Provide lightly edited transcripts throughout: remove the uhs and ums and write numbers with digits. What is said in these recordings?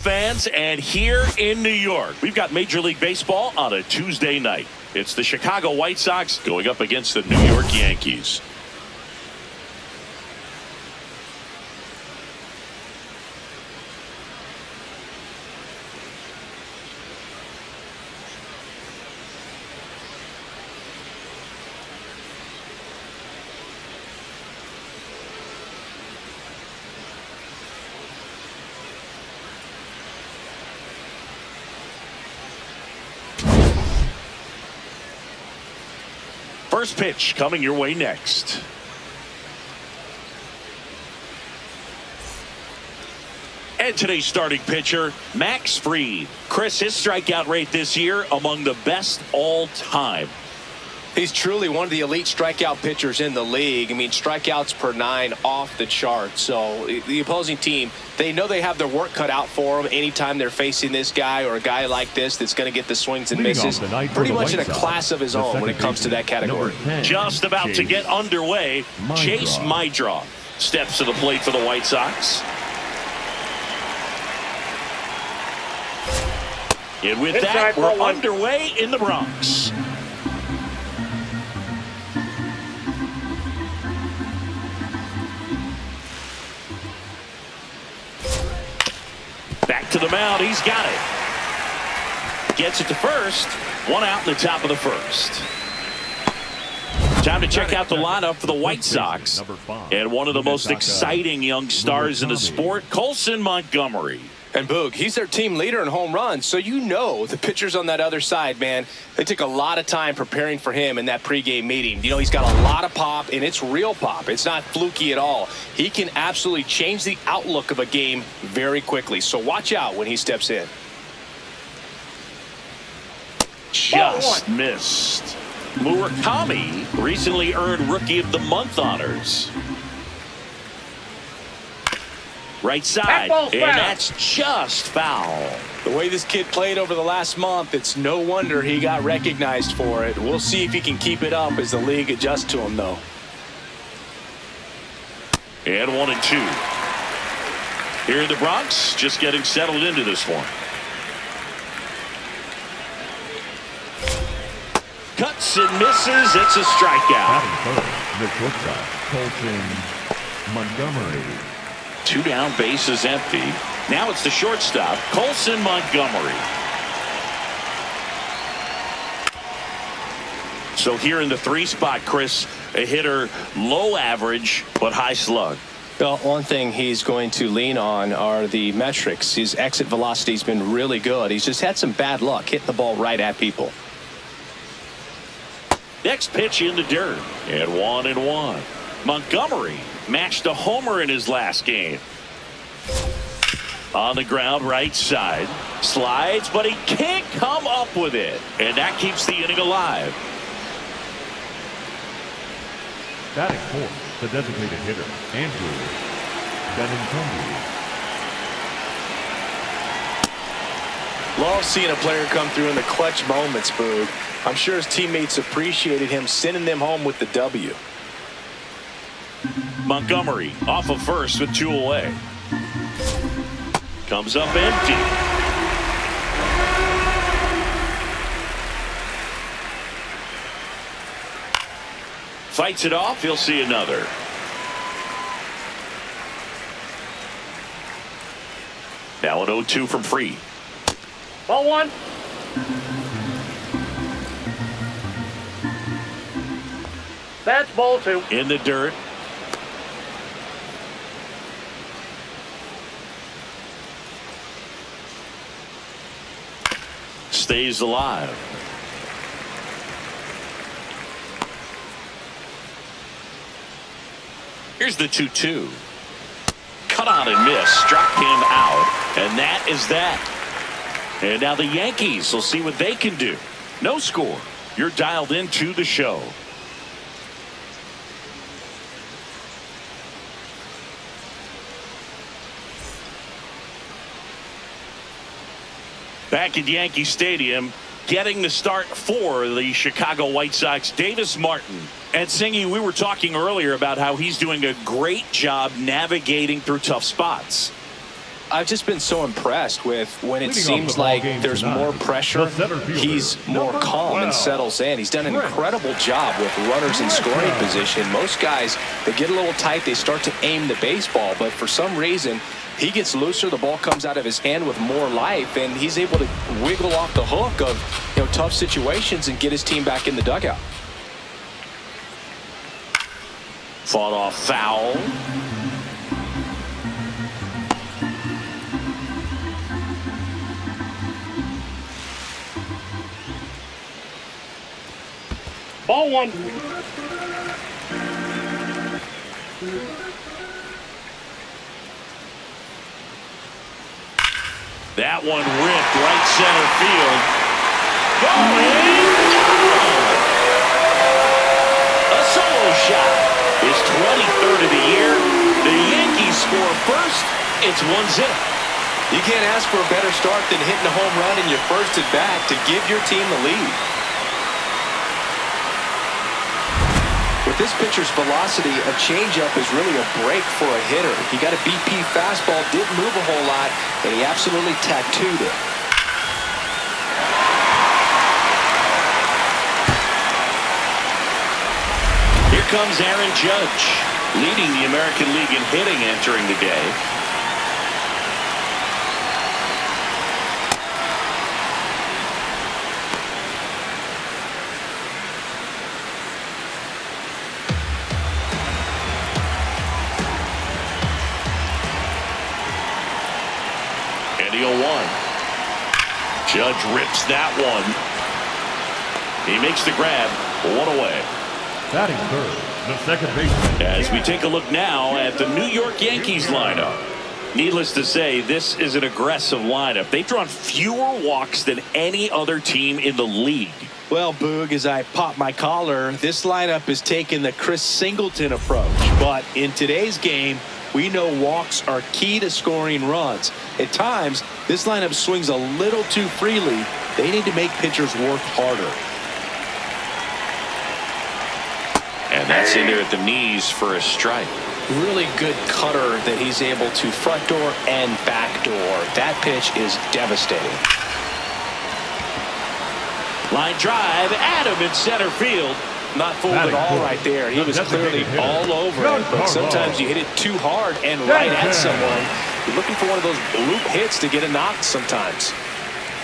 Fans, and here in New York, we've got Major League Baseball on a Tuesday night. It's the Chicago White Sox going up against the New York Yankees. First pitch coming your way next. And today's starting pitcher, Max Fried. Chris, his strikeout rate this year among the best all time. He's truly one of the elite strikeout pitchers in the league. I mean, strikeouts per 9 off the chart. So the opposing team, they know they have their work cut out for them anytime they're facing this guy or a guy like this that's going to get the swings and misses. Pretty much in a class of his own when it comes to that category. Just about to get underway. Chase Mydra steps to the plate for the White Sox. And with that, we're underway in the Bronx. Back to the mound. He's got it. Gets it to first. One out in the top of the first. Time to check out the lineup for the White Sox. And one of the most exciting young stars in the sport, Colson Montgomery. And Boog, he's their team leader in home runs. So you know the pitchers on that other side, man, they took a lot of time preparing for him in that pregame meeting. You know, he's got a lot of pop, and it's real pop. It's not fluky at all. He can absolutely change the outlook of a game very quickly. So watch out when he steps in. Just missed. Murakami recently earned Rookie of the Month honors. Right side, and that's just foul. The way this kid played over the last month, it's no wonder he got recognized for it. We'll see if he can keep it up as the league adjusts to him, though. And 1-2. Here in the Bronx, just getting settled into this one. Cuts and misses. It's a strikeout. The shortstop, Colson Montgomery. 2 down, bases empty. Now it's the shortstop, Colson Montgomery. So here in the 3 spot, Chris, a hitter low average but high slug. Well, one thing he's going to lean on are the metrics. His exit velocity has been really good. He's just had some bad luck hitting the ball right at people. Next pitch in the dirt, and 1-1. Montgomery matched a homer in his last game. On the ground, right side. Slides, but he can't come up with it. And that keeps the inning alive. Batting fourth, the designated hitter, Andrew Benintendi. Love seeing a player come through in the clutch moments, Boog. I'm sure his teammates appreciated him sending them home with the W. Montgomery off of first with 2 away. Comes up empty. Fights it off. He'll see another. Now an 0-2 from Fried. Ball 1. That's ball 2. In the dirt. Stays alive. Here's the 2-2. Cut on and miss. Struck him out. And that is that. And now the Yankees will see what they can do. No score. You're dialed into the show. Back at Yankee Stadium, getting the start for the Chicago White Sox, Davis Martin. And Singy, we were talking earlier about how he's doing a great job navigating through tough spots. I've just been so impressed with when it Leading off seems the ball like game there's tonight, more pressure, the center fielder, he's more number calm and 12. settles in. He's done an incredible job with runners in scoring position. Most guys, they get a little tight, they start to aim the baseball, but for some reason, he gets looser, the ball comes out of his hand with more life, and he's able to wiggle off the hook of tough situations and get his team back in the dugout. Fought off foul. Ball one. That one ripped right center field. Going down. A solo shot. His 23rd of the year. The Yankees score first. It's 1-0. You can't ask for a better start than hitting a home run in your first at bat to give your team the lead. With this pitcher's velocity, a changeup is really a break for a hitter. He got a BP fastball, didn't move a whole lot, and he absolutely tattooed it. Here comes Aaron Judge, leading the American League in hitting entering the day. And the 0-1. Judge rips that one. He makes the grab, one away. Batting third, the second baseman. As we take a look now at the New York Yankees lineup. Needless to say, this is an aggressive lineup. They've drawn fewer walks than any other team in the league. Well, Boog, as I pop my collar, this lineup is taking the Chris Singleton approach. But in today's game, we know walks are key to scoring runs. At times, this lineup swings a little too freely. They need to make pitchers work harder. And that's in there at the knees for a strike. Really good cutter that he's able to front door and back door. That pitch is devastating. Line drive, Adam in center field. Not fooled at all right there. He was clearly all over it, but sometimes you hit it too hard and right at someone. You're looking for one of those bloop hits to get a knock sometimes.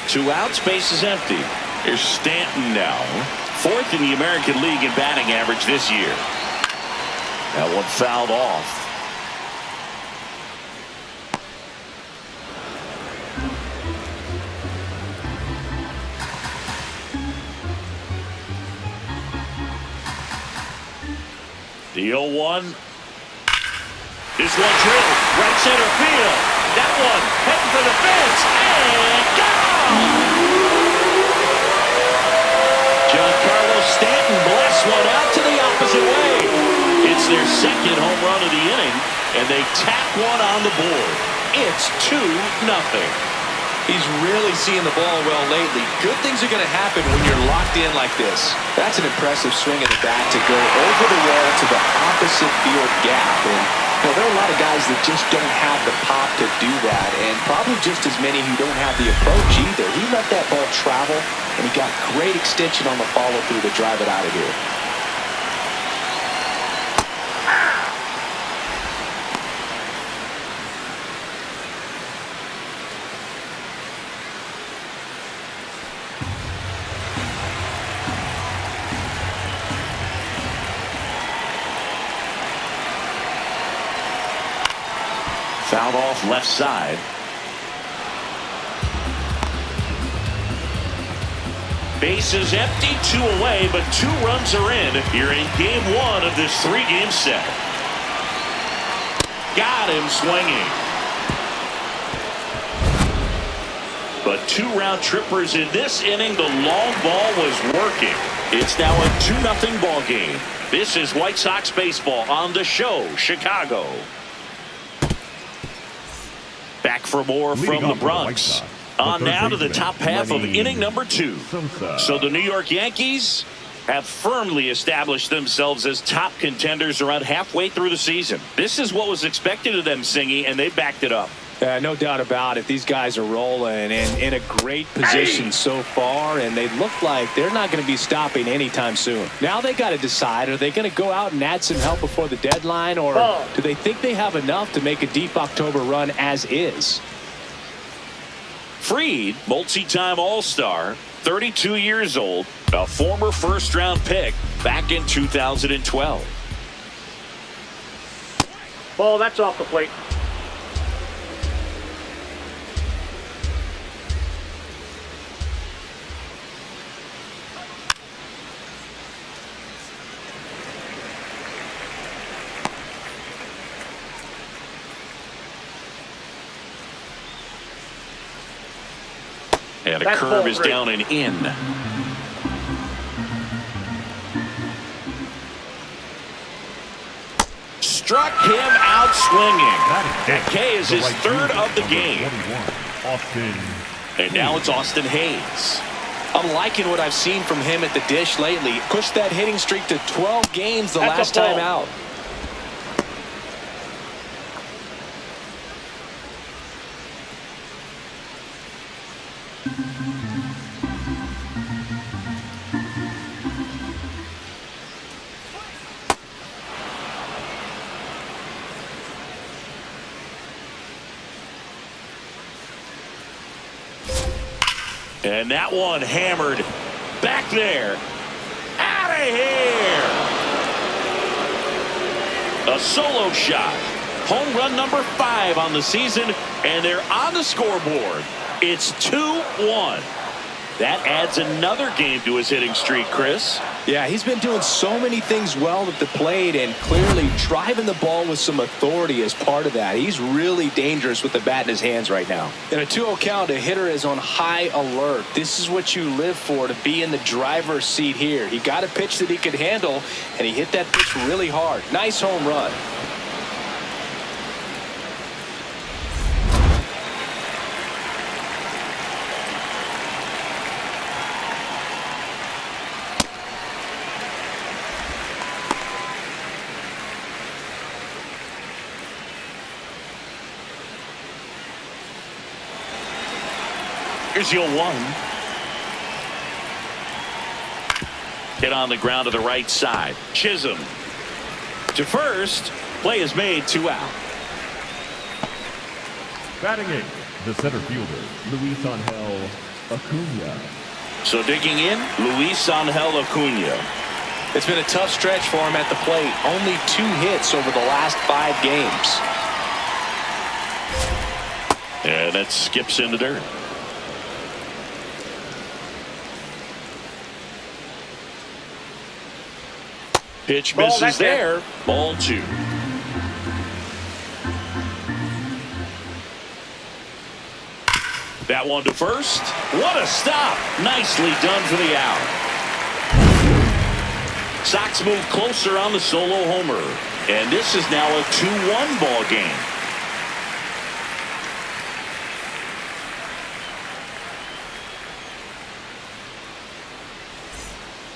2 outs, base is empty. Here's Stanton now. 4th in the American League in batting average this year. That one fouled off. The 0-1. This one drilled right center field. That one heading for the fence and gone. Giancarlo Stanton blasts one out to the opposite way. It's their second home run of the inning, and they tack one on the board. It's 2-0. He's really seeing the ball well lately. Good things are going to happen when you're locked in like this. That's an impressive swing of the bat to go over the wall to the opposite field gap. And there are a lot of guys that just don't have the pop to do that, and probably just as many who don't have the approach either. He let that ball travel, and he got great extension on the follow-through to drive it out of here. Fouled off left side. Bases empty, 2 away, but 2 runs are in here in game 1 of this 3-game set. Got him swinging. But 2 round trippers in this inning. The long ball was working. It's now a 2-0 ball game. This is White Sox baseball on the show, Chicago. Back for more from the Bronx. On now to the top half of inning number 2. So the New York Yankees have firmly established themselves as top contenders around halfway through the season. This is what was expected of them, Singy, and they backed it up. No doubt about it. These guys are rolling and in a great position so far, and they look like they're not going to be stopping anytime soon. Now they got to decide, are they going to go out and add some help before the deadline, or do they think they have enough to make a deep October run as is? Fried, multi-time All-Star, 32 years old, a former first-round pick back in 2012. Ball, that's off the plate. And a That's curve ball is three. down and in. Struck him out swinging. And K is his third of the game. Austin. And now it's Austin Hayes. I'm liking what I've seen from him at the dish lately. Pushed that hitting streak to 12 games the That's last a ball. time out. And that one hammered back there. Out of here. A solo shot. Home run number 5 on the season, and they're on the scoreboard. It's 2-1. That adds another game to his hitting streak, Chris. Yeah, he's been doing so many things well at the plate and clearly driving the ball with some authority as part of that. He's really dangerous with the bat in his hands right now. In a 2-0 count, a hitter is on high alert. This is what you live for, to be in the driver's seat here. He got a pitch that he could handle, and he hit that pitch really hard. Nice home run. Here's your 1. Hit on the ground to the right side. Chisholm to first. Play is made, 2 out. Batting 8th, the center fielder, Luis Angel Acuna. So digging in, Luis Angel Acuna. It's been a tough stretch for him at the plate. Only 2 hits over the last 5 games. And that skips in the dirt. Pitch Ball, misses that's there. Ball 2. That one to first. What a stop. Nicely done for the out. Sox move closer on the solo homer. And this is now a 2-1 ball game.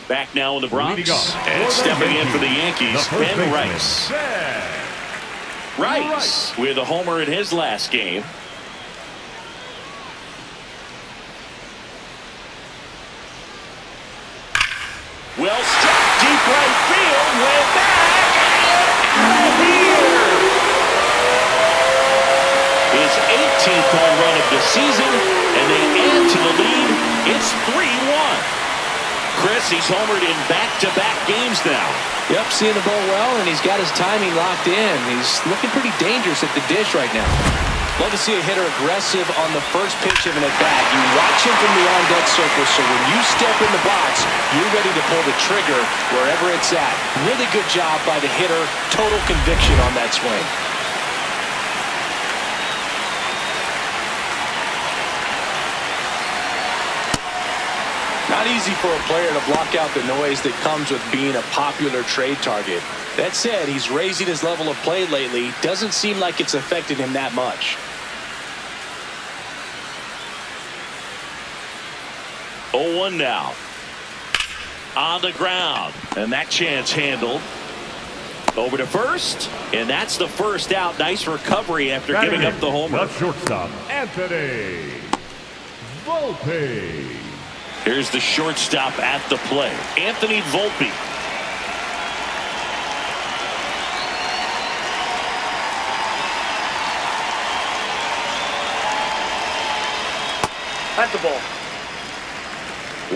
Back now in the Bronx. Leading off And for the stepping in for the Yankees, Yankees, the first Ben baseman, Rice. Rice with a homer in his last game. Well struck deep right field, way back, and out of here. His 18th home run of the season, and they add to the lead. It's 3-1. Chris, he's homered in back-to-back games now. Yep, seeing the ball well, and he's got his timing locked in. He's looking pretty dangerous at the dish right now. Love to see a hitter aggressive on the first pitch of an at-bat. You watch him from the on-deck circle, so when you step in the box, you're ready to pull the trigger wherever it's at. Really good job by the hitter. Total conviction on that swing. Not easy for a player to block out the noise that comes with being a popular trade target. That said, he's raising his level of play lately. Doesn't seem like it's affected him that much. 0-1 now. On the ground. And that chance handled. Over to first, and that's the first out. Nice recovery after giving up the homer. The shortstop, Anthony Volpe. Here's the shortstop at the plate, Anthony Volpe. That's the ball.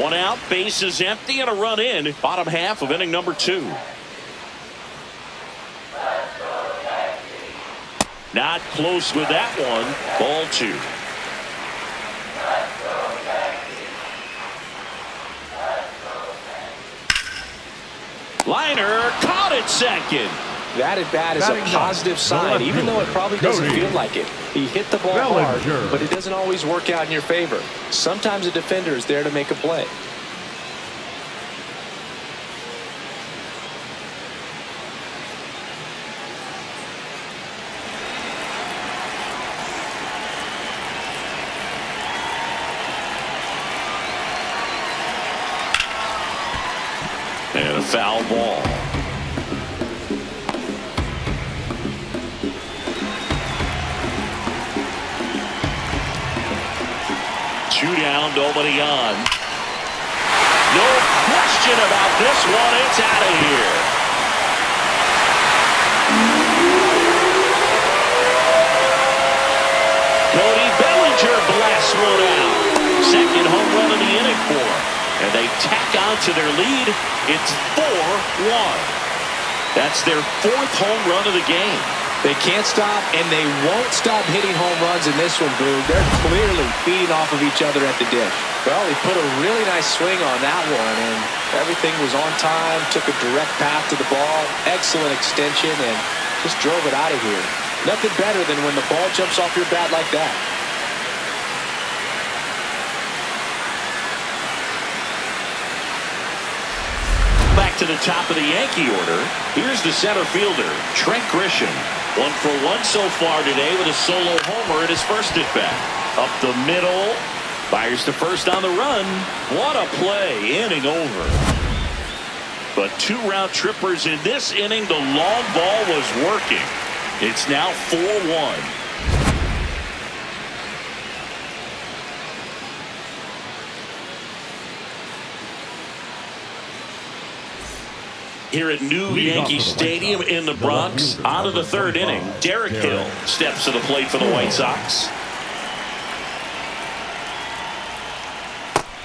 One out, bases empty, and a run in. Bottom half of inning number 2. Not close with that one. Ball 2. Liner caught at second. That at bat is a positive sign, even though it probably doesn't feel like it. He hit the ball hard, but it doesn't always work out in your favor. Sometimes a defender is there to make a play. And a foul ball. Two down, nobody on. No question about this one. It's out of here. Cody Bellinger blasts one out. Second home run of the inning for him. And they tack on to their lead. It's 4-1. That's their 4th home run of the game. They can't stop, and they won't stop hitting home runs in this one, Boog. They're clearly feeding off of each other at the dish. Well, he put a really nice swing on that one, and everything was on time, took a direct path to the ball, excellent extension, and just drove it out of here. Nothing better than when the ball jumps off your bat like that. Back to the top of the Yankee order. Here's the center fielder, Trent Grisham. 1 for 1 so far today with a solo homer at his first at bat. Up the middle. Fires to first on the run. What a play. Inning over. But 2 round trippers in this inning. The long ball was working. It's now 4-1. Here at New Yankee Stadium in the Bronx, out of the 3rd inning, Derek Hill steps to the plate for the White Sox.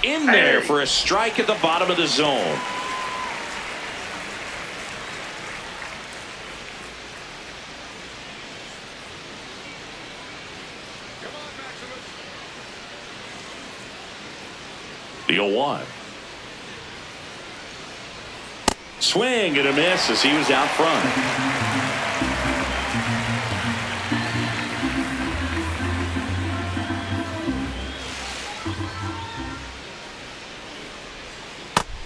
In there for a strike at the bottom of the zone. The 0-1. Swing and a miss as he was out front.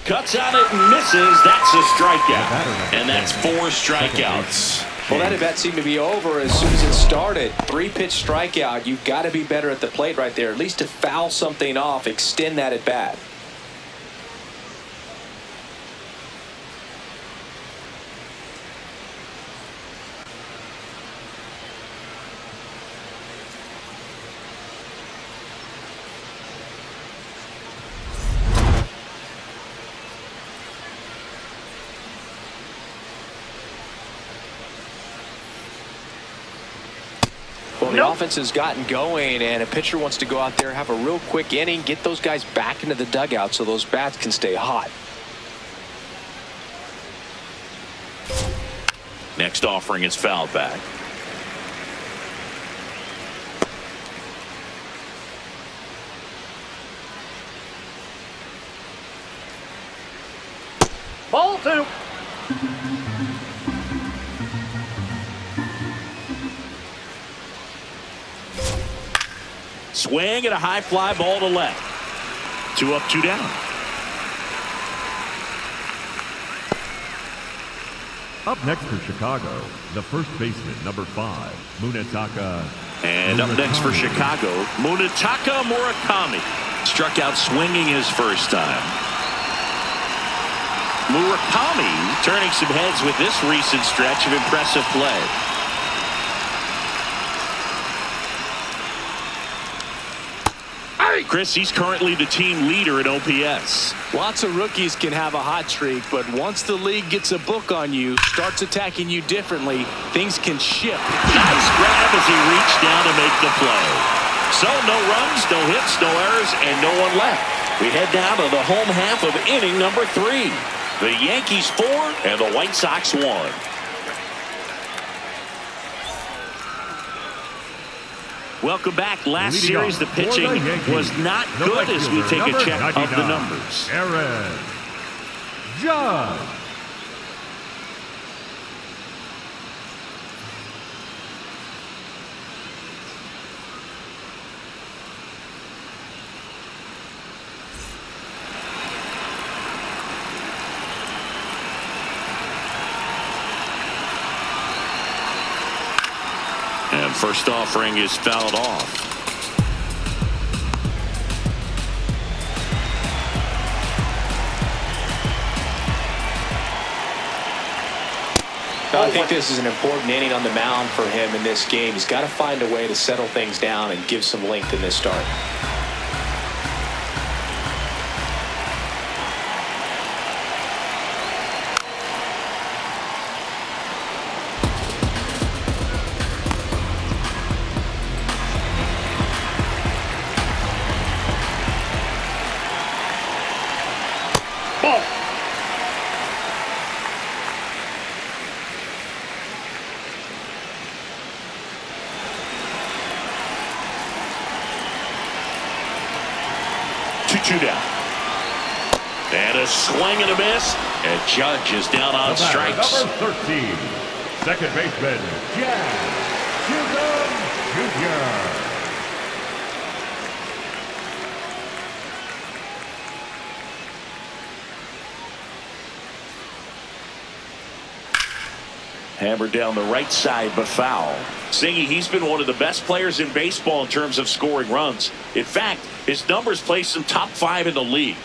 Cuts on it and misses. That's a strikeout. And that's 4 strikeouts. Well, that at bat seemed to be over as soon as it started. 3-pitch strikeout. You've got to be better at the plate right there. At least to foul something off, extend that at bat. Well, the offense has gotten going, and a pitcher wants to go out there, have a real quick inning, get those guys back into the dugout so those bats can stay hot. Next offering is fouled back. Ball 2. Swing and a high fly ball to left. 2 up, 2 down. Up next for Chicago, the first baseman, number 5, Munetaka. And up next for Chicago, Munetaka Murakami. Struck out swinging his first time. Murakami turning some heads with this recent stretch of impressive play. Chris, he's currently the team leader in OPS. Lots of rookies can have a hot streak, but once the league gets a book on you, starts attacking you differently, things can shift. Nice grab as he reached down to make the play. So no runs, no hits, no errors, and no one left. We head down to the home half of inning number 3. The Yankees 4 and the White Sox 1. Welcome back. Last Leading series, the off for the pitching Yankees, was not the good right as we fielder, take a number check of the 99, numbers. Aaron Judge. And first offering is fouled off. I think this is an important inning on the mound for him in this game. He's got to find a way to settle things down and give some length in this start. Ball. Two down. And a swing and a miss. And Judge is down on strikes. Number 13, second baseman, Jack Chisholm Jr. Hammered down the right side, but foul. Singy, he's been one of the best players in baseball in terms of scoring runs. In fact, his numbers place him top 5 in the league.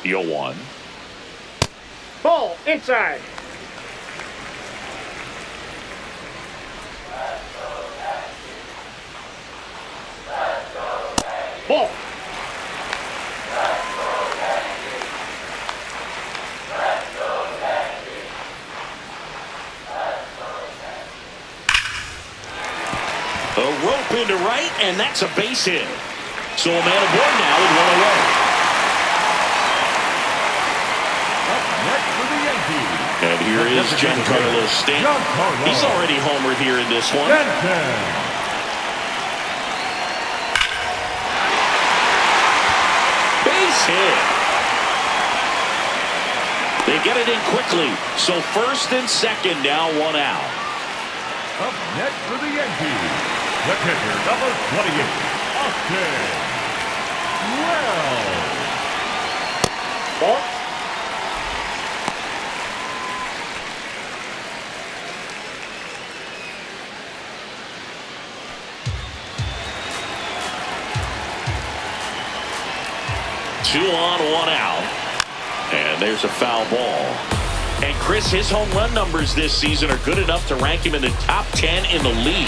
0-1. Ball inside. Ball. A rope into right, and that's a base hit. So a man aboard now with one away. Up next for the Yankees. And here is Giancarlo Stanton. Giancarlo. He's already homered here in this one. Stanton. Base hit. They get it in quickly. So first and second now, 1 out. Up next for the Yankees, the pitcher, number 28, Austin Wells. Ball. Two on, 1 out. And there's a foul ball. And Chris, his home run numbers this season are good enough to rank him in the top 10 in the league.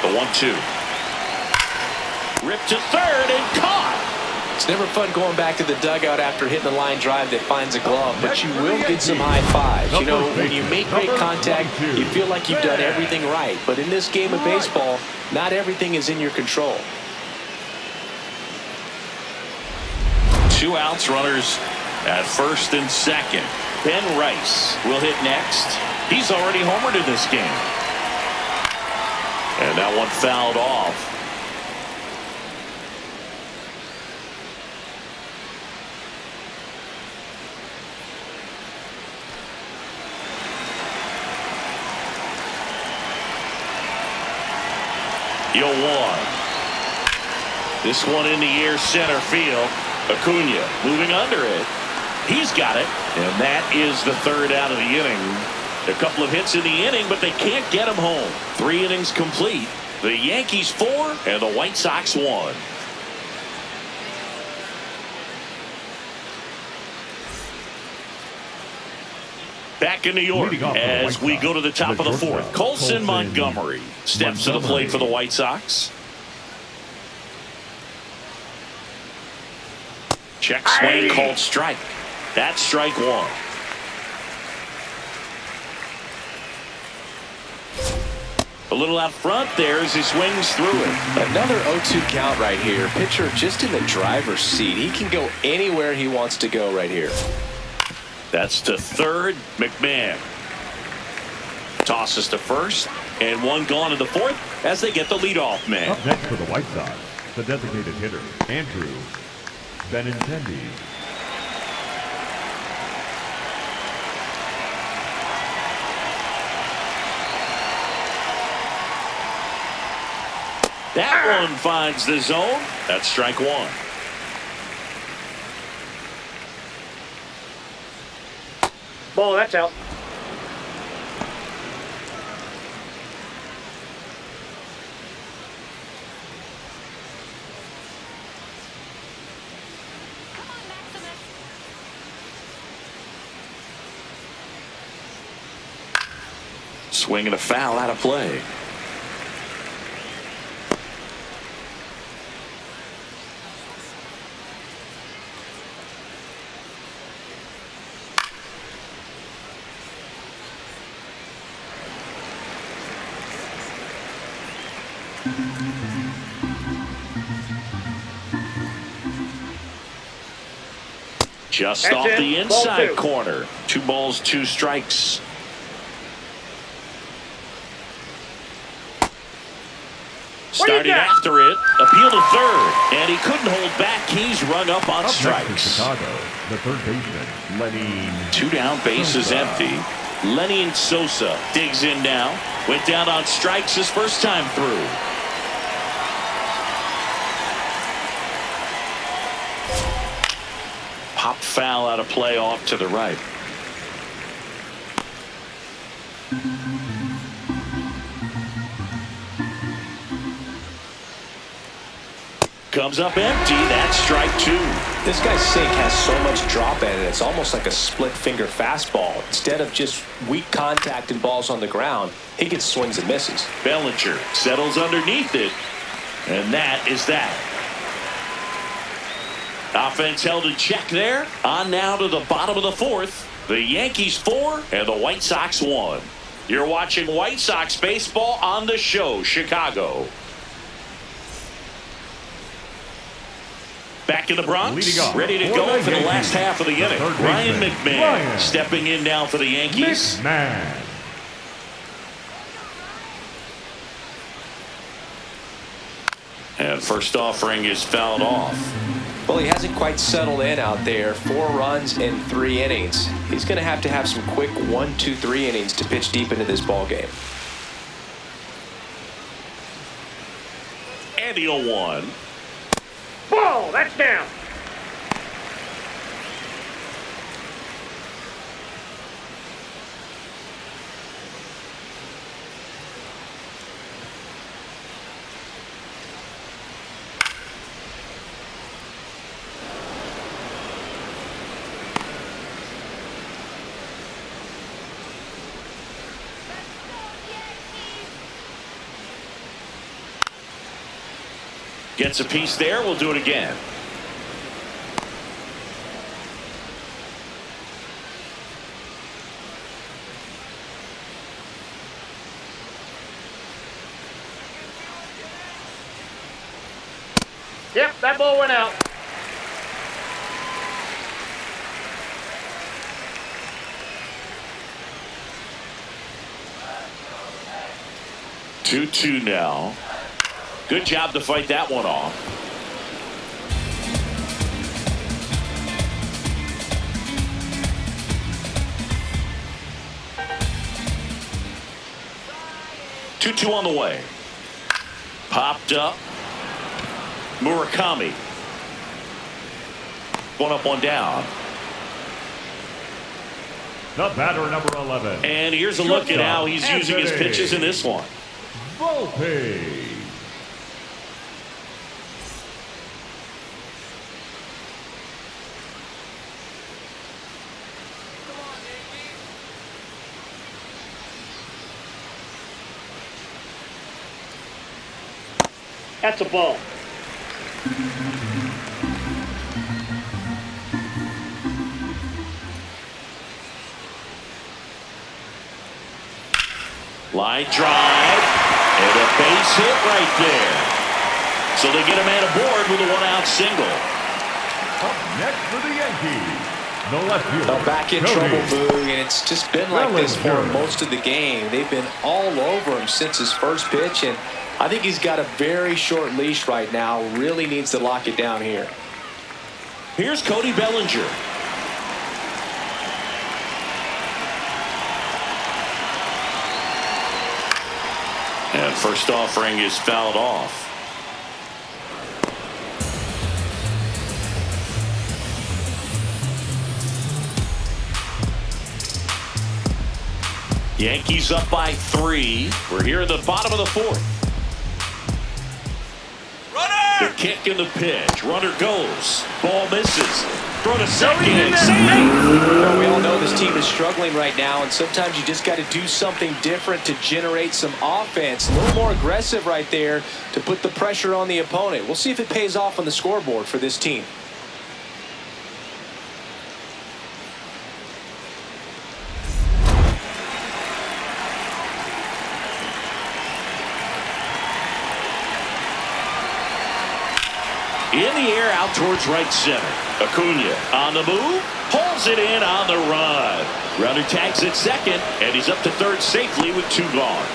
The 1-2. Ripped to third and caught. It's never fun going back to the dugout after hitting a line drive that finds a glove, but you will get some high fives. You know, when you make great contact, you feel like you've done everything right. But in this game of baseball, not everything is in your control. 2 outs, runners at first and second. Ben Rice will hit next. He's already homered in this game. And that one fouled off. You'll one. This one in the air, center field. Acuna moving under it. He's got it. And that is the third out of the inning. A couple of hits in the inning, but they can't get him home. 3 innings complete. The Yankees 4 and the White Sox 1. Back in New York as we go to the top of the fourth. Colson Montgomery steps to the plate for the White Sox. Check swing called strike. That's strike 1. A little out front there as he swings through it. Another 0-2 count right here. Pitcher just in the driver's seat. He can go anywhere he wants to go right here. That's to third. McMahon tosses to first, and one gone to the fourth as they get the leadoff man. Up next for the White Sox, the designated hitter, Andrew Benintendi. That one finds the zone. That's strike 1. Ball, that's out. Swinging a foul out of play. Just That's off it. the Ball inside 2. corner. 2 balls, 2 strikes. Starting got? after it, appeal to third, and he couldn't hold back. He's rung up on Up next for strikes. Chicago, the third baseman, Lenny 2 down, bases empty. Lenny Sosa digs in now. Went down on strikes his first time through. Pop foul out of play off to the right. Comes up empty. That's strike 2. This guy's sink has so much drop in it. It's almost like a split finger fastball. Instead of just weak contact and balls on the ground, he gets swings and misses. Bellinger settles underneath it. And that is that. Offense held in check there. On now to the bottom of the fourth. The Yankees 4 and the White Sox 1. You're watching White Sox baseball on the show, Chicago. Back in the Bronx, ready to go for the last half of the inning. Ryan McMahon stepping in now for the Yankees. McMahon. And first offering is fouled off. Well, he hasn't quite settled in out there. 4 runs in 3 innings. He's going to have some quick 1, 2, 3 innings to pitch deep into this ball game. And the 0-1. Ball, that's down. Gets a piece there. We'll do it again. Yep, that ball went out. Two now. Good job to fight that one off. Two on the way. Popped up. Murakami. one up, one down. The batter, number 11. And here's a look at how he's using his pitches in this one. Volpe. That's a ball. Line drive, and a base hit right there. So they get a man aboard with a one-out single. Up next for the Yankees, the left fielder. They're back in Cody. trouble, Boog, and it's just been like this for him Bellinger. most of the game. They've been all over him since his first pitch, and I think he's got a very short leash right now. Really needs to lock it down here. Here's Cody Bellinger. And first offering is fouled off. Yankees up by 3. We're here in the bottom of the 4th. The kick and the pitch. Runner goes. Ball misses. Throw to second. Save! We all know this team is struggling right now, and sometimes you just got to do something different to generate some offense. A little more aggressive right there to put the pressure on the opponent. We'll see if it pays off on the scoreboard for this team. In the air, out towards right center. Acuna on the move, pulls it in on the run. Runner tags at second, and he's up to third safely with 2 gone.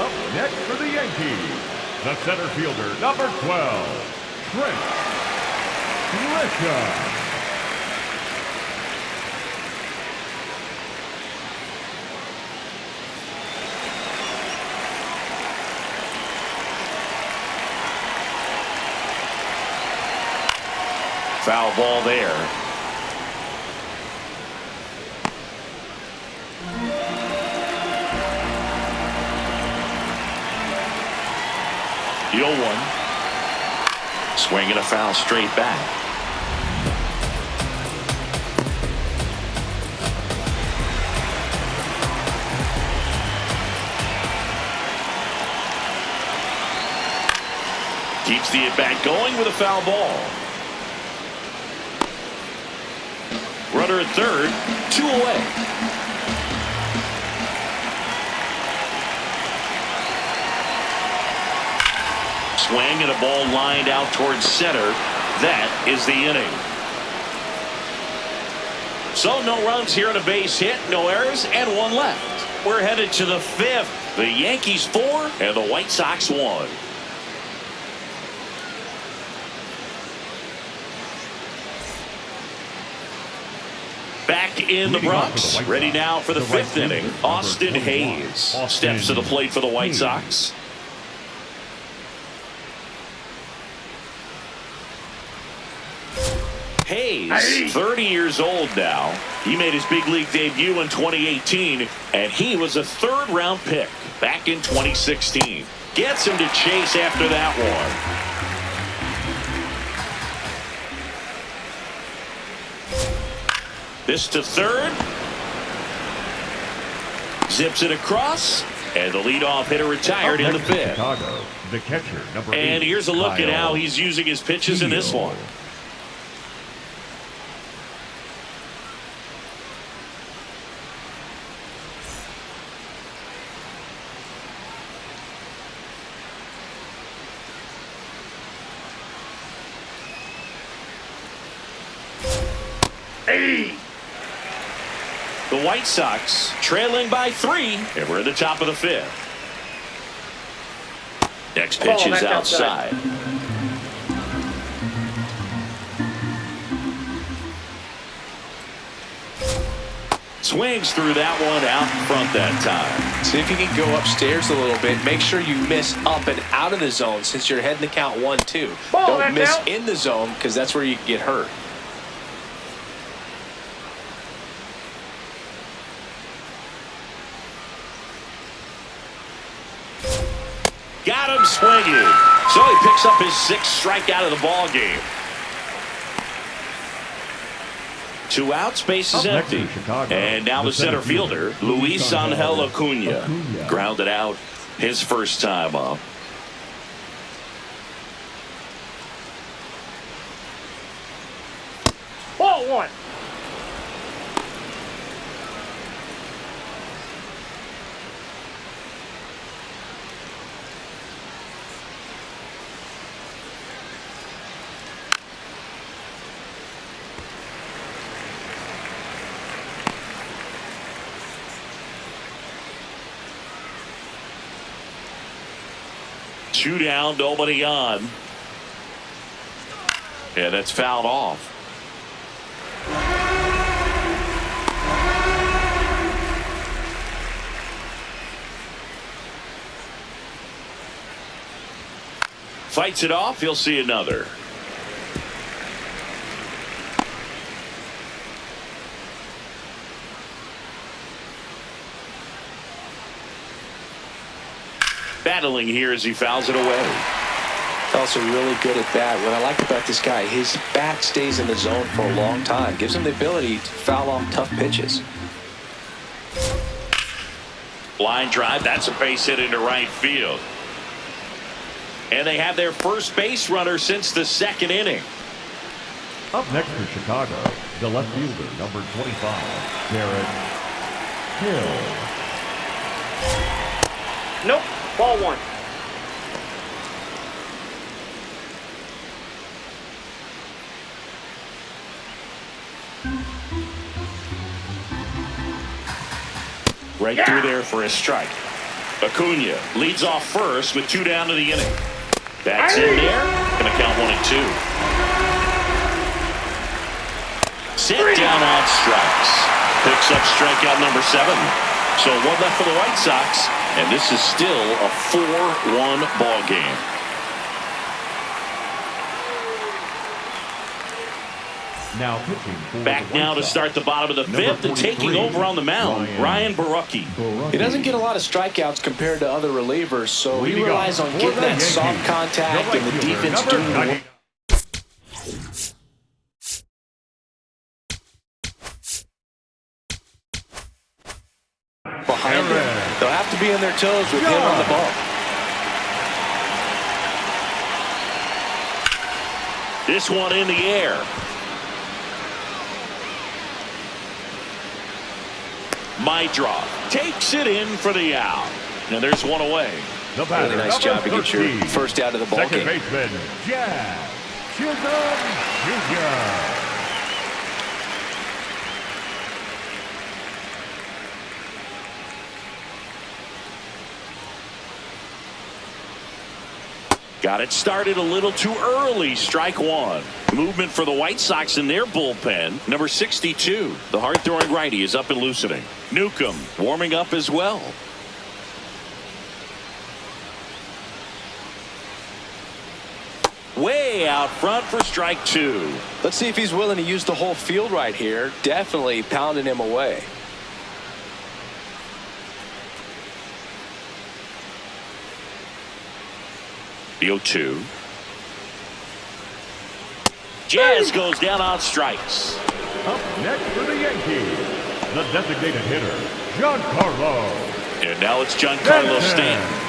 Up next for the Yankees, the center fielder, number 12, Trent Grisham. Foul ball there. The 0-1. Swinging a foul straight back. Keeps the at-bat going with a foul ball. Runner at third, 2 away. Swing and a ball lined out towards center. That is the inning. So no runs here on a base hit, no errors, and 1 left. We're headed to the 5th. The Yankees 4 and the White Sox 1. Back in the Bronx, ready now for the 5th inning. Austin Hayes steps to the plate for the White Sox. Hayes, 30 years old now. He made his big league debut in 2018, and he was a 3rd-round pick back in 2016. Gets him to chase after that one. This to third. Zips it across. And the leadoff hitter retired in the 5th. Chicago, the catcher, number 8. And here's a look at how he's using his pitches in this one. The White Sox trailing by 3, and we're at the top of the 5th. Next pitch is outside. Swings through that one out in front that time. See if you can go upstairs a little bit. Make sure you miss up and out of the zone since you're heading to count 1-2. Ball, Don't miss out. in the zone because that's where you can get hurt. Got him swinging. So he picks up his 6th strikeout of the ball game. 2 outs, base is empty. And now the center fielder, Luis Angel Acuna. Grounded out his first time up. Ball 1. Two down, nobody on. Yeah, that's fouled off. Fights it off, he'll see another. Battling here as he fouls it away. Also really good at bat. What I like about this guy, his bat stays in the zone for a long time. Gives him the ability to foul off tough pitches. Line drive, that's a base hit into right field. And they have their first base runner since the 2nd inning. Up next for Chicago, the left fielder, number 25, Garrett Hill. Nope. Ball 1. Right through there for a strike. Acuna leads off first with 2 down to the inning. That's in there. Gonna count 1 and 2. Set down on strikes. Picks up strikeout number 7. So 1 left for the White Sox, and this is still a 4-1 ball game. Now pitching for Back now to start the bottom of the 5th and taking over on the mound, Ryan Borucki. He doesn't get a lot of strikeouts compared to other relievers, so he relies on getting that soft contact and the defense doing the work. Behind him. They'll have to be on their toes with him on the ball. This one in the air. Maedroff takes it in for the out. And there's 1 away. The batter, Really nice job to get your first out of the ball second game. baseman, Jack Chisholm Jr. Got it started a little too early. Strike 1. Movement for the White Sox in their bullpen. Number 62, the hard-throwing righty, is up and loosening. Newcomb warming up as well. Way out front for strike 2. Let's see if he's willing to use the whole field right here. Definitely pounding him away. The 0-2. Jazz goes down on strikes. Up next for the Yankees, the designated hitter, Giancarlo. And now it's Giancarlo Stanton.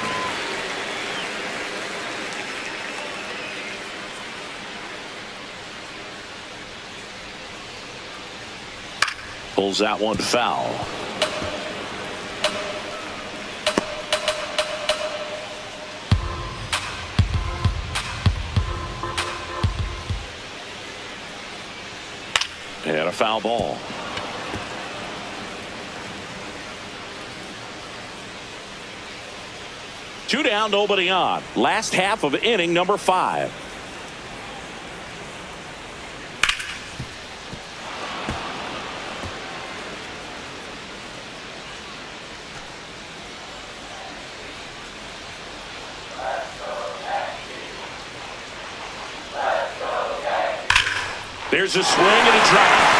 Pulls that one foul. And a foul ball. Two down, nobody on. Last half of inning number 5. There's a swing and a drive.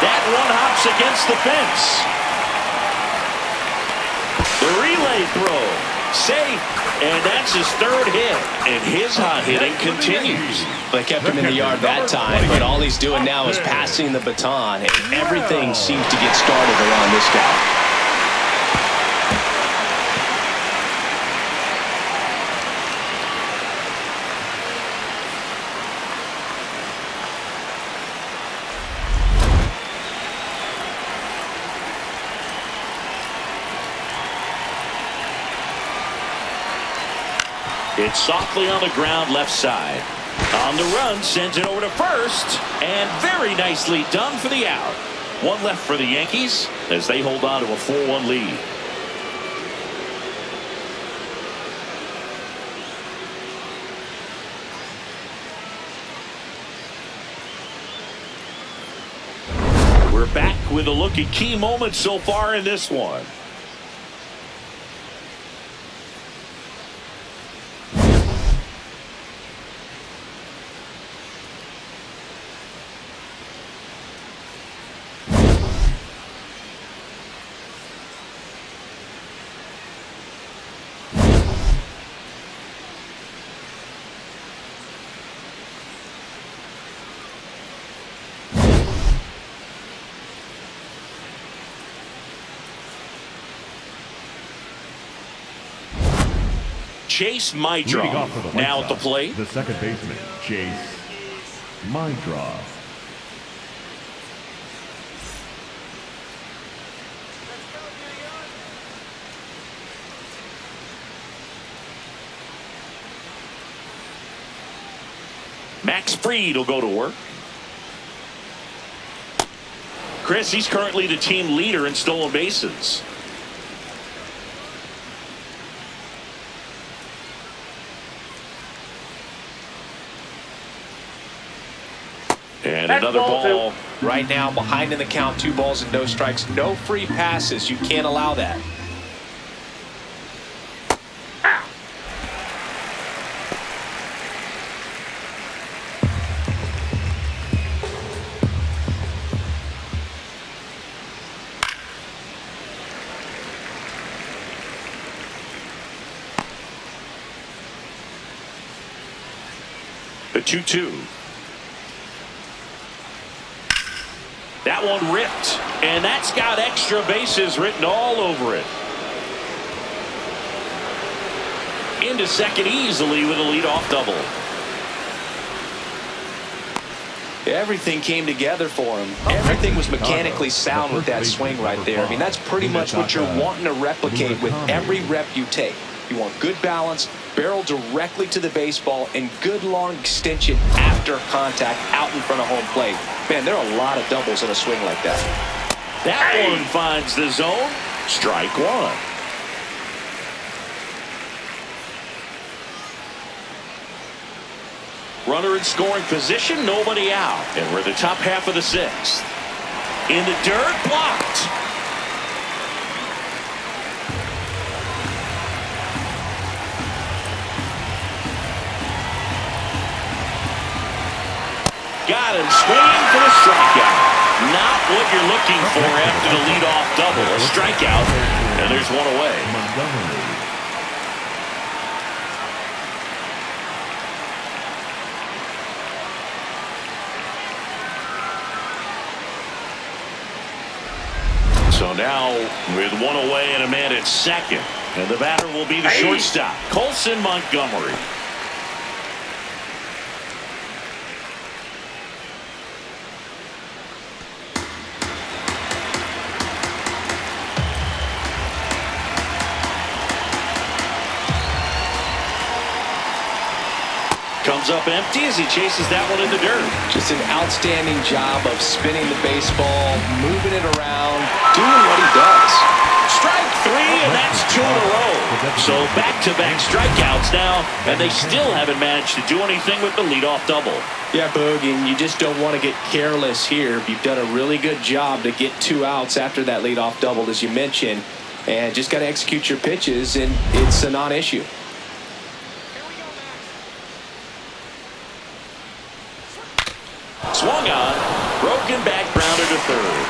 That one hops against the fence. The relay throw. Safe. And that's his third hit. And his hot hitting continues. They kept him in the yard that time, but all he's doing now is passing the baton, and everything seems to get started around this guy. It's softly on the ground left side. On the run, sends it over to first. And very nicely done for the out. One left for the Yankees as they hold on to a 4-1 lead. We're back with a look at key moments so far in this one. Chase Leading off for the Mydron White now at the Sox, plate. The second baseman, Chase Mydron. Max Fried will go to work. Chris, he's currently the team leader in stolen bases. And That's another ball ball. Right now, behind in the count, 2 balls and no strikes, no free passes. You can't allow that. The 2-2. That one ripped, and that's got extra bases written all over it. Into second easily with a leadoff double. Everything came together for him. Everything was mechanically sound with that swing right there. I mean, that's pretty much what you're wanting to replicate with every rep you take. You want good balance, barrel directly to the baseball, and good long extension after contact out in front of home plate. Man, there are a lot of doubles in a swing like that. That one finds the zone. Strike one. Runner in scoring position, nobody out. And we're the top half of the 6th. In the dirt, blocked. Got him swinging for the strikeout. Not what you're looking for after the leadoff double. A strikeout, and there's one away. Montgomery. So now with one away and a man at second. And the batter will be the shortstop, Colson Montgomery. Comes up empty as he chases that one in the dirt. Just an outstanding job of spinning the baseball, moving it around, doing what he does. Strike 3, and that's 2 in a row. So back-to-back strikeouts now, and they still haven't managed to do anything with the leadoff double. Yeah, Boog, and you just don't want to get careless here. You've done a really good job to get 2 outs after that leadoff double, as you mentioned, and just got to execute your pitches, and it's a non-issue. Swung on. Broken back, grounded to third.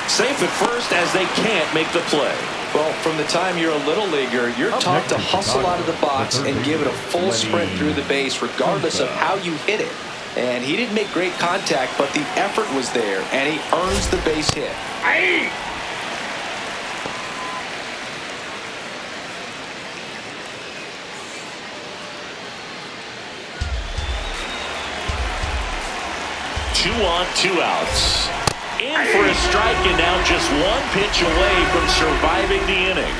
Safe at first as they can't make the play. Well, from the time you're a little leaguer, you're taught to hustle out of the box and give it a full sprint through the base regardless of how you hit it. And he didn't make great contact, but the effort was there, and he earns the base hit. Aye. Two on, two outs. In for a strike, and now just one pitch away from surviving the inning.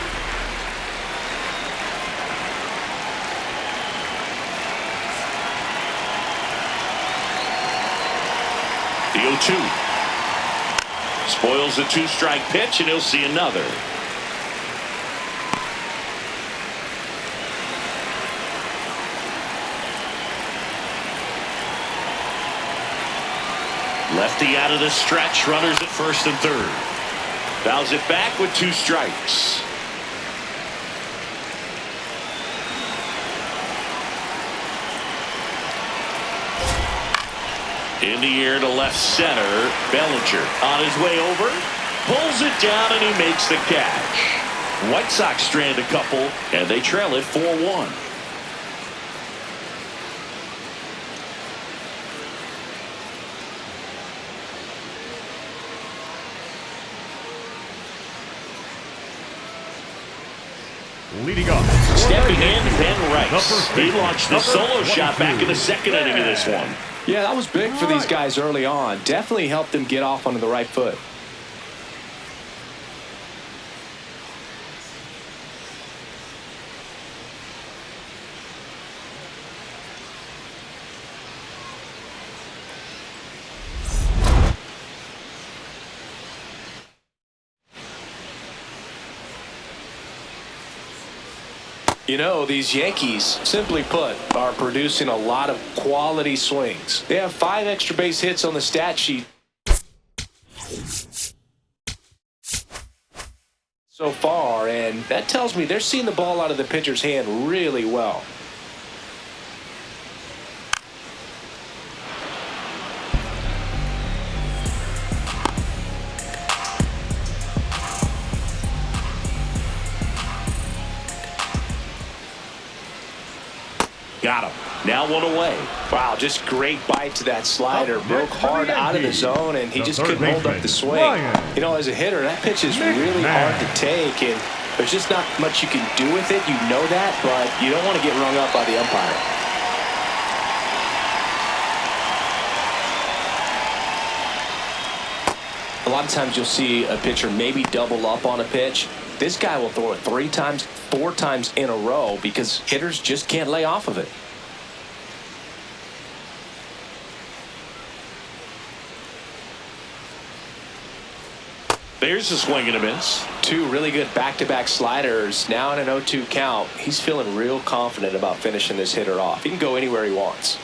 The 0-2. Spoils the two-strike pitch, and he'll see another. Lefty out of the stretch, runners at first and third. Fouls it back with two strikes. In the air to left center. Bellinger on his way over. Pulls it down, and he makes the catch. White Sox strand a couple, and they trail it 4-1. Leading up. Stepping in, Ben Rice. He launched the solo shot back in the second inning of this one. Yeah, that was big for these guys early on. Definitely helped them get off onto the right foot. You know, these Yankees, simply put, are producing a lot of quality swings. They have 5 extra base hits on the stat sheet so far, and that tells me they're seeing the ball out of the pitcher's hand really well. Got him. Now one away. Wow, just great bite to that slider. Broke hard out of the zone, and he just couldn't hold up the swing. You know, as a hitter, that pitch is really hard to take, and there's just not much you can do with it. You know that, but you don't want to get rung up by the umpire. A lot of times you'll see a pitcher maybe double up on a pitch. This guy will throw it 3 times, 4 times in a row because hitters just can't lay off of it. There's a swing and a miss. 2 really good back-to-back sliders. Now in an 0-2 count, he's feeling real confident about finishing this hitter off. He can go anywhere he wants.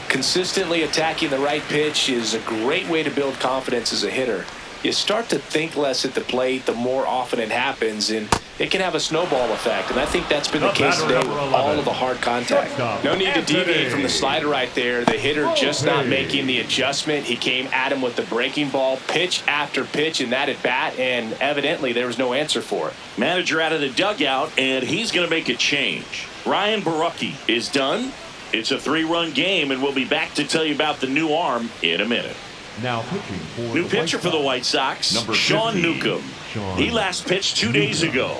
Consistently attacking the right pitch is a great way to build confidence as a hitter. You start to think less at the plate the more often it happens, and it can have a snowball effect. And I think that's been the case today with all of the hard contact. No need to deviate from the slider right there. The hitter just not making the adjustment. He came at him with the breaking ball, pitch after pitch in that at bat, and evidently there was no answer for it. Manager out of the dugout, and he's going to make a change. Ryan Borucki is done. It's a 3-run game, and we'll be back to tell you about the new arm in a minute. Now pitching for New pitcher for the White Sox, Number Sean 50, Newcomb. Sean He last pitched 2 days ago.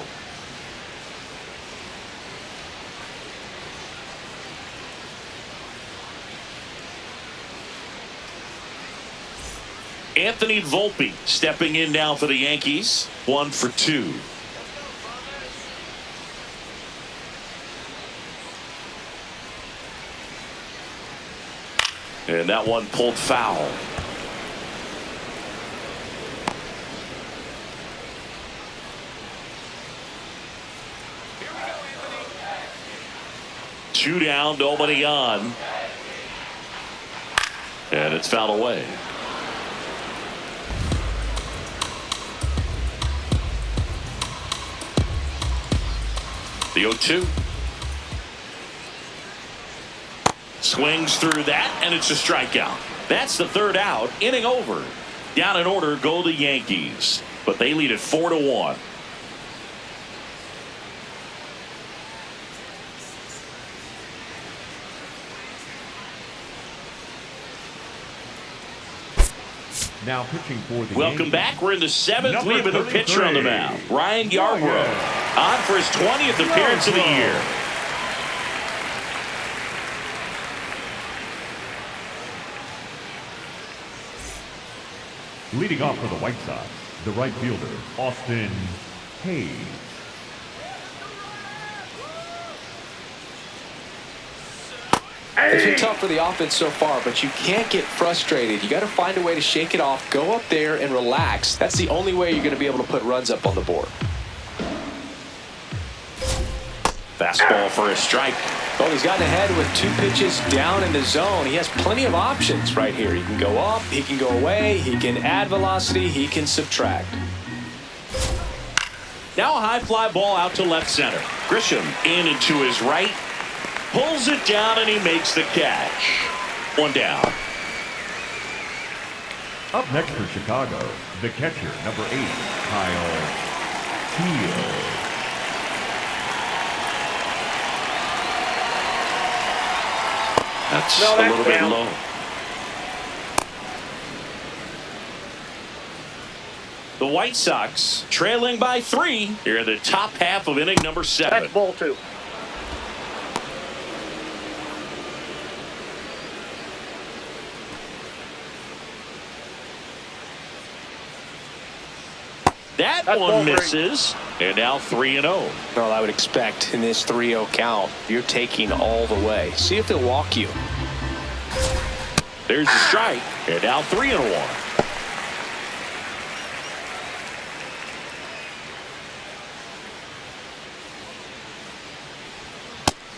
Anthony Volpe stepping in now for the Yankees. 1 for 2. And that one pulled foul. Two down, nobody on. And it's fouled away. The 0-2. Swings through that, and it's a strikeout. That's the third out. Inning over. Down in order go the Yankees, but they lead it 4-1. Now pitching for the Welcome Yankees. back. We're in the seventh. Number We have a new 33. pitcher on the mound, Ryan Yarbrough, on for his 20th appearance of the year. Leading off for the White Sox, the right fielder, Austin Hayes. It's been tough for the offense so far, but you can't get frustrated. You got to find a way to shake it off, go up there and relax. That's the only way you're going to be able to put runs up on the board. Fastball for a strike. Well, he's gotten ahead with 2 pitches down in the zone. He has plenty of options right here. He can go up, he can go away, he can add velocity, he can subtract. Now a high fly ball out to left center. Grisham in and to his right. Pulls it down and he makes the catch. 1 down. Up next for Chicago, the catcher, number 8, Kyle Teel. That's No, a that's little bit down. low. The White Sox trailing by 3 here in the top half of inning number 7. That's ball 2. That That's ball one 3. misses. And now 3-0. Well, I would expect in this 3-0 count, you're taking all the way. See if they'll walk you. There's the strike. And now 3-1.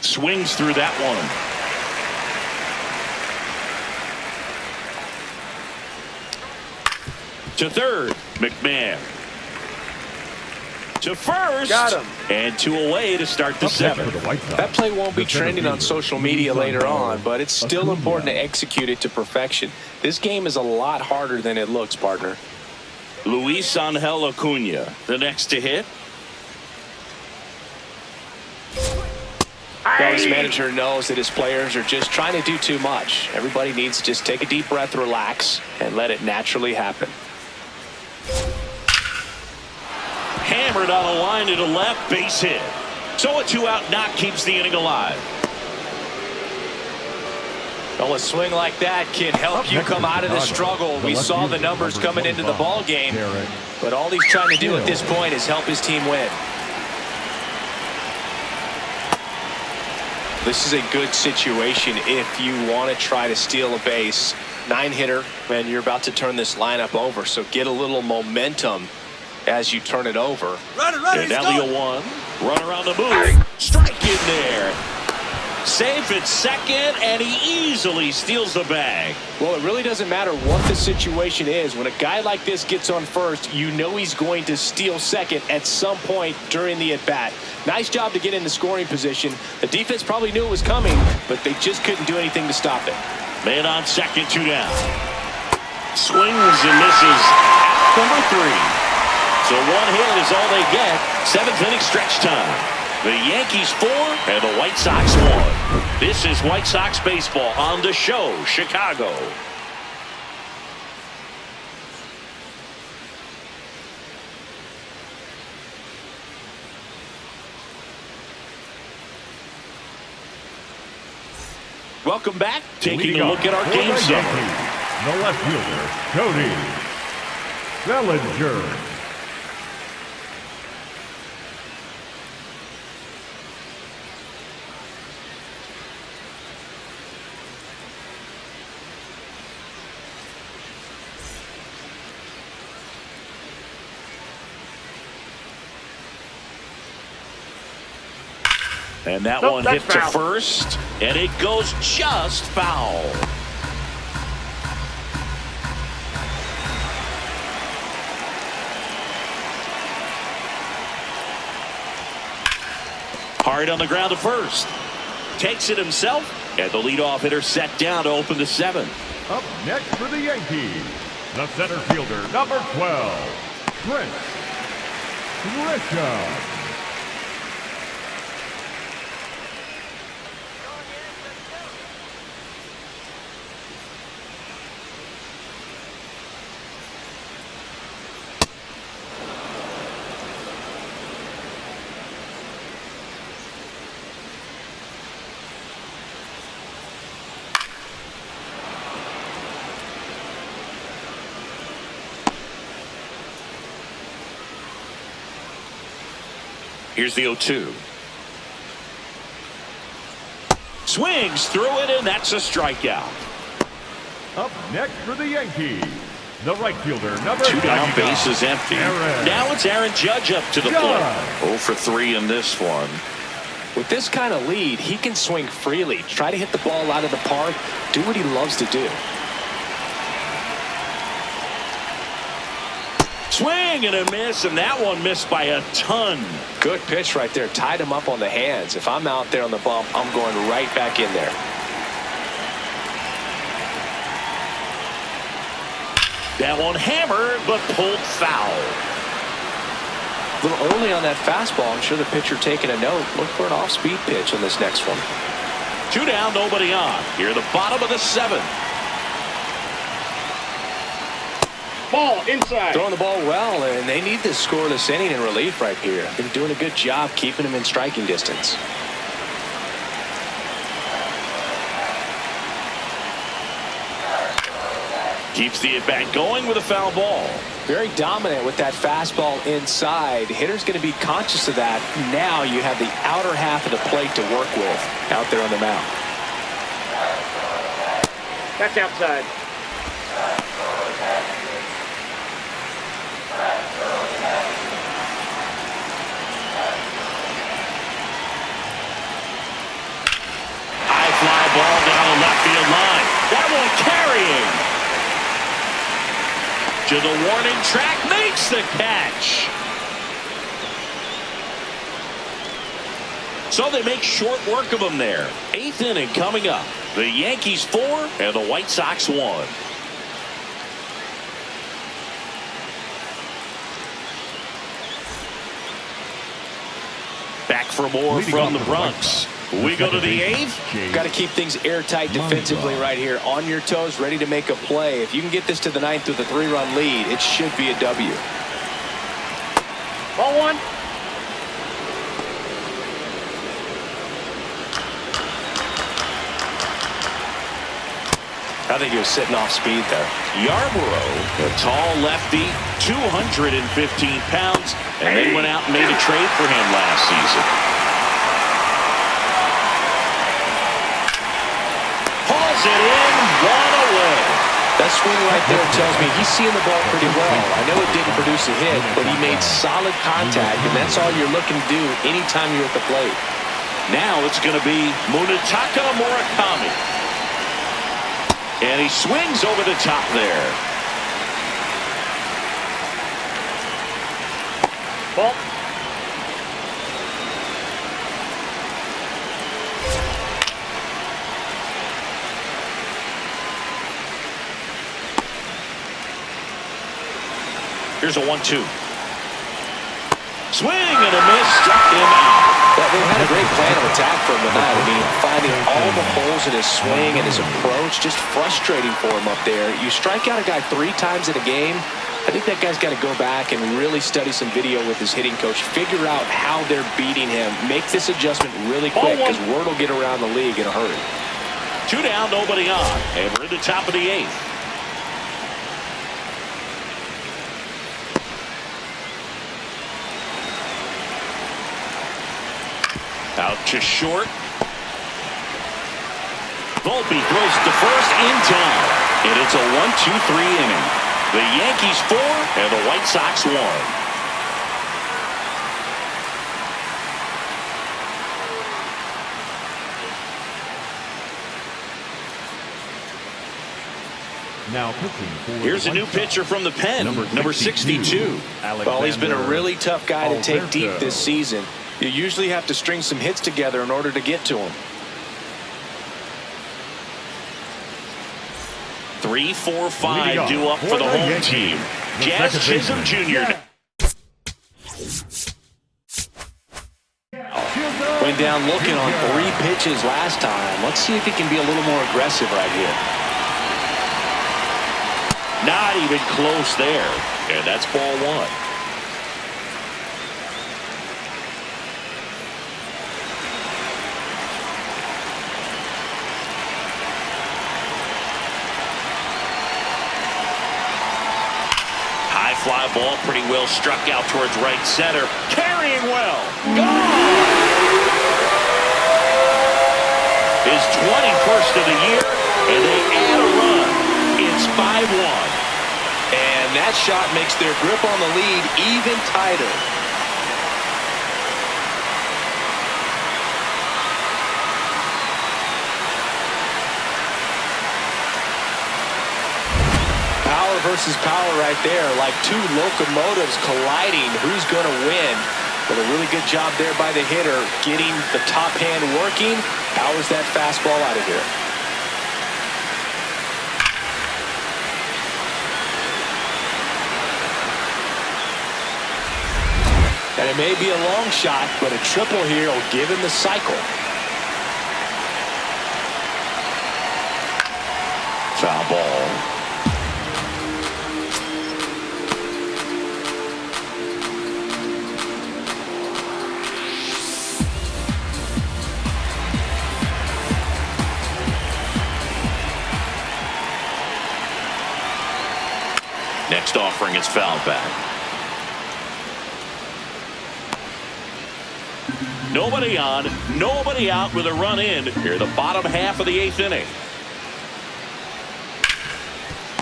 Swings through that one. To third, McMahon. To first. Got him. And 2 away to start the Up next for 7th. the White Sox, That play won't be the center trending on fielder, social media later on, but it's still Acuna. important to execute it to perfection. This game is a lot harder than it looks, partner. Luis Angel Acuna, the next to hit. Well, this manager knows that his players are just trying to do too much. Everybody needs to just take a deep breath, relax, and let it naturally happen. Hammered on a line to the left, base hit. So a 2-out knock keeps the inning alive. Well, a swing like that can help Up you next come for out of the Chicago, struggle. the We left saw the fielder, numbers number coming into the 25, ball game, Derek but all he's trying to do at Hill. this point is help his team win. This is a good situation if you want to try to steal a base. 9-hitter, and you're about to turn this lineup over, so get a little momentum as you turn it over. And Elliott 1. Run around the move. Strike in there. Safe at second, and he easily steals the bag. Well, it really doesn't matter what the situation is. When a guy like this gets on first, you know he's going to steal second at some point during the at-bat. Nice job to get in the scoring position. The defense probably knew it was coming, but they just couldn't do anything to stop it. Man on second, 2 down. Swings and misses at number 3. So 1 hit is all they get. 7th inning stretch time. The Yankees 4 and the White Sox 1. This is White Sox baseball on the show, Chicago. Welcome back. Taking Leading a off look at our for game the summary. Yankees, the left fielder, Cody Bellinger. And that Nope, one that's hit to foul. first, and it goes just foul. Hard on the ground to first. Takes it himself, And the leadoff hitter set down to open the 7th. Up next for the Yankees, the center fielder, number 12, Prince Grisham. Here's the 0-2. Swings through it, and that's a strikeout. Up next for the Yankees, the right fielder, number 2 down, 99, base is empty. Now it's Aaron Judge up to the plate. 0 for 3 in this one. With this kind of lead, he can swing freely, try to hit the ball out of the park, do what he loves to do. Swing and a miss, and that one missed by a ton. Good pitch right there. Tied him up on the hands. If I'm out there on the bump, I'm going right back in there. That one hammered, but pulled foul. A little early on that fastball. I'm sure the pitcher taking a note. Look for an off-speed pitch on this next one. 2 down, nobody on. Here at the bottom of the 7th. Ball inside. Throwing the ball well, and they need this scoreless inning in relief right here. Been doing a good job keeping him in striking distance. Keeps the at-bat going with a foul ball. Very dominant with that fastball inside. Hitter's going to be conscious of that. Now you have the outer half of the plate to work with out there on the mound. That's outside. High fly ball down the left field line. That one carrying. To the warning track, makes the catch. So they make short work of him there. 8th inning coming up. The Yankees 4 and the White Sox 1. Back for more from the Bronx. We go to the 8th. Got to keep things airtight defensively right here. On your toes, ready to make a play. If you can get this to the 9th with a 3-run lead, it should be a W. Ball 1. I think he was sitting off speed there. Yarborough, a tall lefty, 215 pounds, and they went out and made a trade for him last season. Hauls it in, 1 away. That swing right there tells me he's seeing the ball pretty well. I know it didn't produce a hit, but he made solid contact, and that's all you're looking to do anytime you're at the plate. Now it's going to be Munetaka Murakami. And he swings over the top there. Ball. Here's a 1-2. Swing and a miss, struck him out. Well, they had a great plan of attack for him tonight. I mean, finding all the holes in his swing and his approach, just frustrating for him up there. You strike out a guy 3 times in a game, I think that guy's got to go back and really study some video with his hitting coach, figure out how they're beating him, make this adjustment really quick, because word will get around the league in a hurry. 2 down, nobody on, and we're at the top of the 8th. Out to short. Volpe throws to first in time. And it's a 1-2-3 inning. The Yankees 4 and the White Sox 1. Now pitching for Here's a new pitcher from the pen, number 62. Well, he's been a really tough guy to take deep this season. You usually have to string some hits together in order to get to him. 3, 4, 5 Leading due up off for the home Yankees, team. the Jazz second Chisholm baseman. Jr. Went down looking on 3 pitches last time. Let's see if he can be a little more aggressive right here. Not even close there. And that's ball 1. High fly ball, pretty well struck out towards right center. Carrying well. Gone! His 21st of the year, and they add a run. It's 5-1. And that shot makes their grip on the lead even tighter. Power versus power right there, like 2 locomotives colliding. Who's going to win? But a really good job there by the hitter, getting the top hand working. Powers that fastball out of here. And it may be a long shot, but a triple here will give him the cycle. Foul ball. Next offering is foul back. Nobody on, nobody out with a run in here, the bottom half of the 8th inning.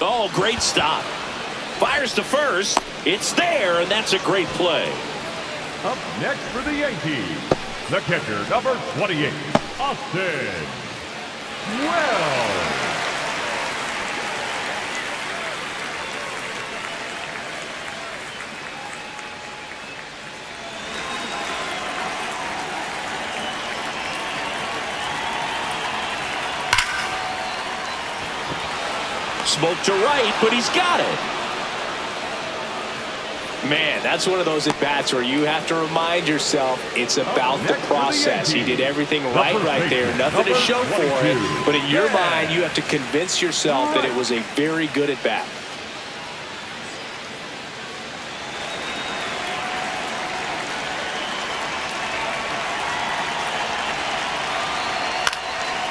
Oh, great stop. Fires to first. It's there, and that's a great play. Up next for the Yankees, the catcher, number 28, Austin Wells. Smoke to right, but he's got it. Man, that's one of those at-bats where you have to remind yourself it's about the process. He did everything right there. Nothing to show for it. But in your mind, you have to convince yourself that it was a very good at-bat.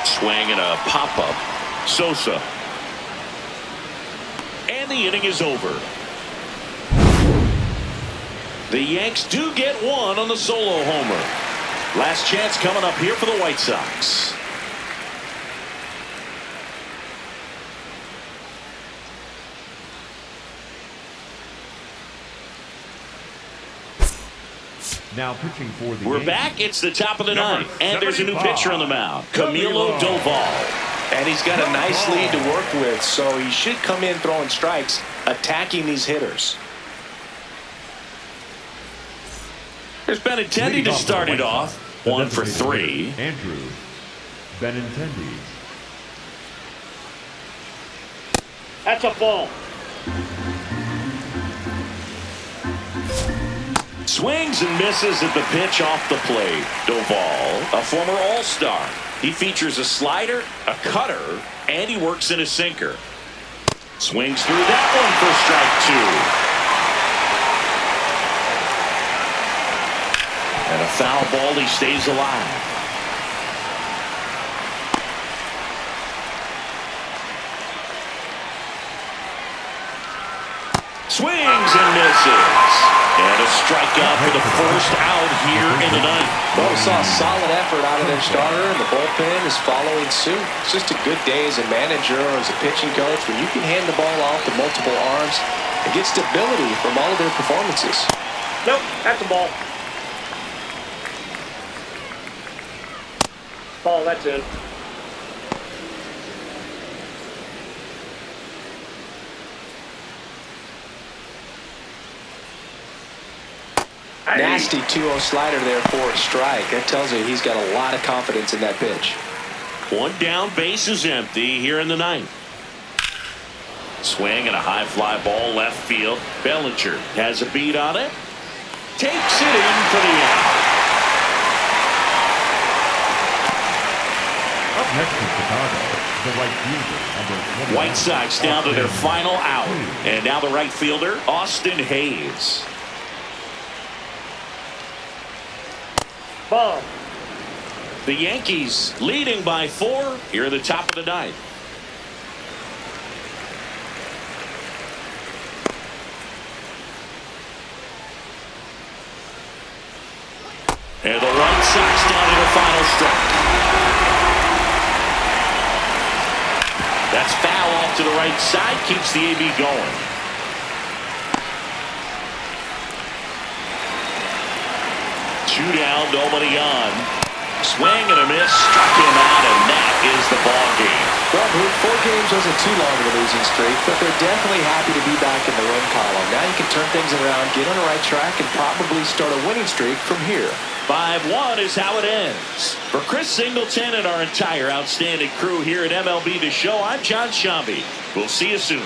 Swing and a pop-up. Sosa. And the inning is over. The Yanks do get one on the solo homer. Last chance coming up here for the White Sox. Now pitching for the We're Yankees, back. It's the top of the Number 9th, and there's a new 75, pitcher on the mound, Camilo Doval. And he's got a nice lead to work with, so he should come in throwing strikes, attacking these hitters. There's Benintendi to start it off. 1 for 3. Andrew Benintendi. That's a ball. Swings and misses at the pitch off the plate. Doval, a former All-Star. He features a slider, a cutter, and he works in a sinker. Swings through that one for strike 2. And a foul ball, he stays alive. Swings and misses. And a strikeout for the first out here in the 9th. Well, we saw a solid effort out of their starter, and the bullpen is following suit. It's just a good day as a manager or as a pitching coach when you can hand the ball off to multiple arms and get stability from all of their performances. Nope, that's a ball. Ball, that's in. Nasty 2-0 slider there for a strike. That tells you he's got a lot of confidence in that pitch. One down, base is empty here in the 9th. Swing and a high fly ball left field. Bellinger has a beat on it. Takes it in for the out. Up next in Chicago, the right fielder, number 20. White Sox down to their final out. And now the right fielder, Austin Hayes. Ball. The Yankees leading by 4 here at the top of the ninth. And the White Sox down to their final stretch. That's foul off to the right side, keeps the AB going. Two down, nobody on. Swing and a miss, struck him out, and that is the ball game. Well, Boone, 4 games wasn't too long of a losing streak, but they're definitely happy to be back in the win column. Now you can turn things around, get on the right track, and probably start a winning streak from here. 5-1 is how it ends. For Chris Singleton and our entire outstanding crew here at MLB The Show, I'm John Shambi. We'll see you soon.